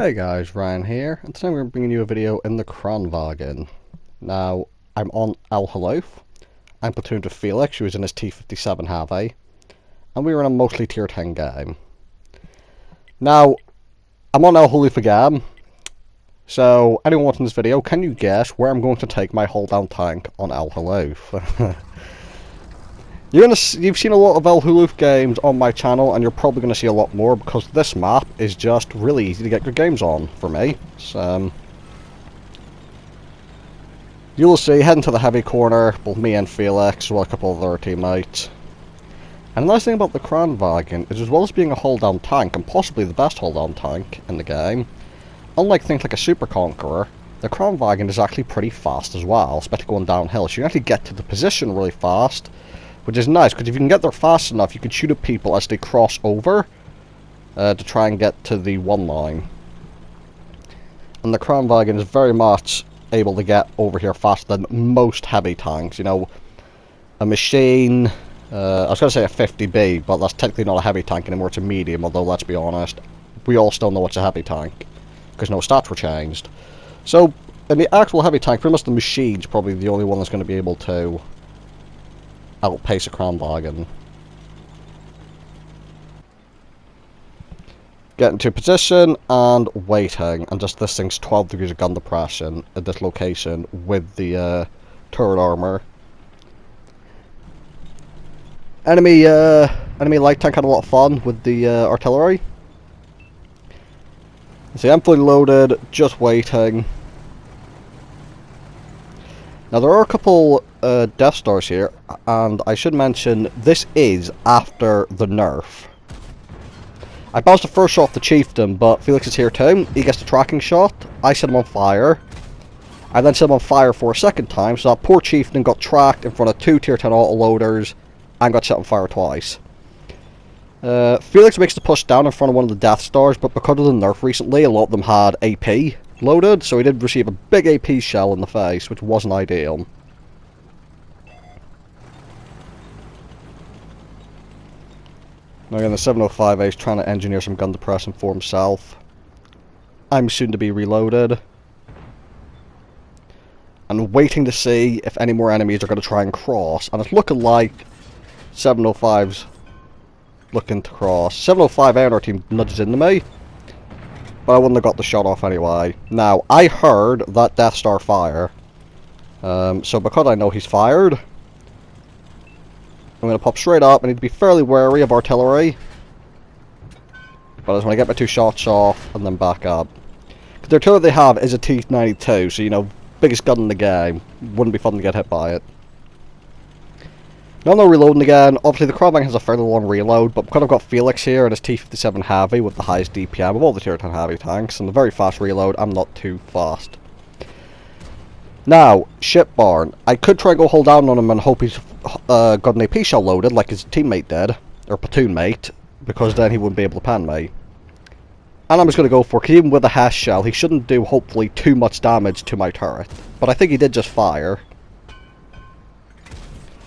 Hey guys, Ryan here, and today I'm going to be bringing you a video in the Kranvagn. Now, I'm on Halluf. I'm platooned with Felix, who is in his T-57 Have, and we were in a mostly tier 10 game. Now, I'm on Halluf again, so anyone watching this video, can you guess where I'm going to take my hold-down tank on Halluf? You've seen a lot of Halluf games on my channel, and you're probably going to see a lot more because this map is just really easy to get good games on for me. So, you'll see, heading to the heavy corner, both me and Felix, as well as a couple of other teammates. And the nice thing about the Kranvagn is, as well as being a hold-down tank, and possibly the best hold-down tank in the game, unlike things like a Super Conqueror, the Kranvagn is actually pretty fast as well, especially going downhill. So you can actually get to the position really fast, which is nice, because if you can get there fast enough, you can shoot at people as they cross over to try and get to the one line. And the Kranvagn is very much able to get over here faster than most heavy tanks. You know, a machine, I was going to say a 50B, but that's technically not a heavy tank anymore, it's a medium, although let's be honest, we all still know it's a heavy tank, because no stats were changed. So, in the actual heavy tank, pretty much the machine's probably the only one that's going to be able to outpace a Kranvagn. Get into position and waiting, and just this thing's 12 degrees of gun depression at this location with the turret armor. Enemy light tank had a lot of fun with the artillery. See, I'm fully loaded, just waiting. Now there are a couple Death Stars here, and I should mention this is after the nerf. I bounced the first shot off the Chieftain, but Felix is here too. He gets the tracking shot, I set him on fire. I then set him on fire for a second time, so that poor Chieftain got tracked in front of two tier 10 autoloaders and got set on fire twice. Felix makes the push down in front of one of the Death Stars, but because of the nerf recently, a lot of them had AP loaded, so he did receive a big AP shell in the face, which wasn't ideal. Now again, the 705A is trying to engineer some gun depression for himself. I'm soon to be reloaded. And waiting to see if any more enemies are going to try and cross, and it's looking like 705's looking to cross. 705A on our team nudges into me, but I wouldn't have got the shot off anyway. Now, I heard that Death Star fire, so because I know he's fired, I'm going to pop straight up. I need to be fairly wary of artillery, but I just want to get my two shots off and then back up. Because the artillery they have is a T-92, so you know, biggest gun in the game, wouldn't be fun to get hit by it. Now no reloading again. Obviously the Kranvagn has a fairly long reload, but because I've got Felix here and his T-57 Have with the highest DPM of all the tier 10 heavy tanks, and a very fast reload, I'm not too fast. Now, Ship Barn. I could try and go hold down on him and hope he's got an AP shell loaded like his teammate did, or platoon mate, because then he wouldn't be able to pan me. And I'm just going to go for it, 'cause even with a HES shell, he shouldn't do, hopefully, too much damage to my turret. But I think he did just fire.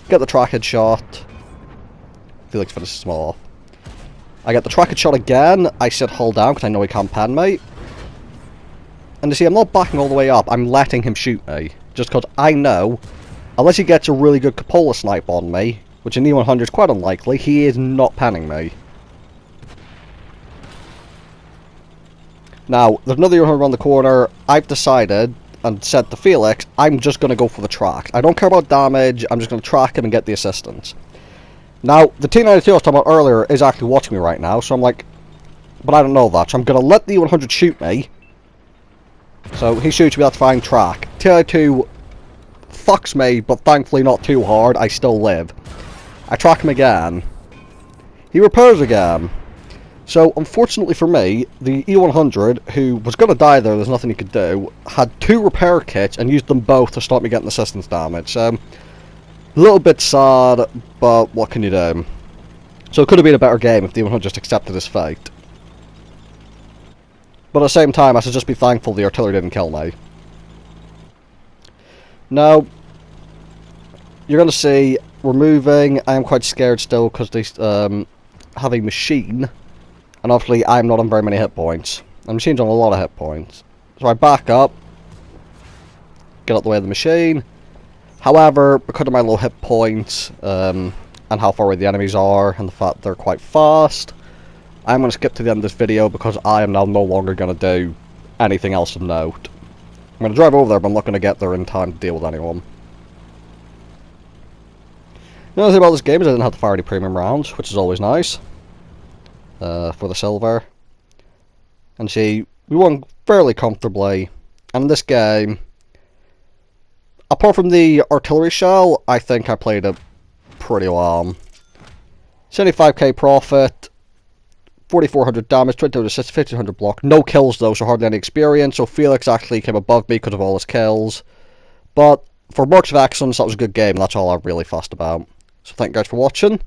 Get the track headshot. Felix finishes him off. I get the track headshot again. I said hold down because I know he can't pan me. And you see, I'm not backing all the way up. I'm letting him shoot me. Just because I know, unless he gets a really good cupola snipe on me, which in E100 is quite unlikely, he is not panning me. Now, there's another E100 around the corner. I've decided and said to Felix, I'm just going to go for the track. I don't care about damage, I'm just going to track him and get the assistance. Now, the T-92 I was talking about earlier is actually watching me right now, so I'm like, but I don't know that, so I'm going to let the E100 shoot me. So he shoots me, that's fine, track. T-92 fucks me, but thankfully not too hard, I still live. I track him again. He repairs again. So, unfortunately for me, the E100, who was going to die there's nothing he could do, had two repair kits and used them both to stop me getting assistance damage. A little bit sad, but what can you do? So it could have been a better game if the E100 just accepted his fate. But at the same time, I should just be thankful the artillery didn't kill me. Now, you're going to see, we're moving. I am quite scared still because they have a machine. And obviously I'm not on very many hit points. The machine's on a lot of hit points. So I back up, get out the way of the machine. However, because of my low hit points, and how far away the enemies are, and the fact they're quite fast, I'm going to skip to the end of this video because I am now no longer going to do anything else of note. I'm going to drive over there, but I'm not going to get there in time to deal with anyone. The other thing about this game is I didn't have to fire any premium rounds, which is always nice. For the silver. And see, we won fairly comfortably. And in this game, apart from the artillery shell, I think I played it pretty well. 75k profit, 4400 damage, 2000 assist, 1500 block. No kills though, so hardly any experience. So Felix actually came above me because of all his kills. But for marks of excellence, that was a good game. That's all I'm really fussed about. So thank you guys for watching.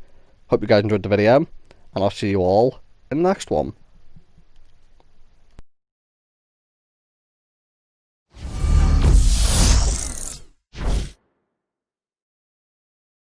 Hope you guys enjoyed the video. And I'll see you all in the next one.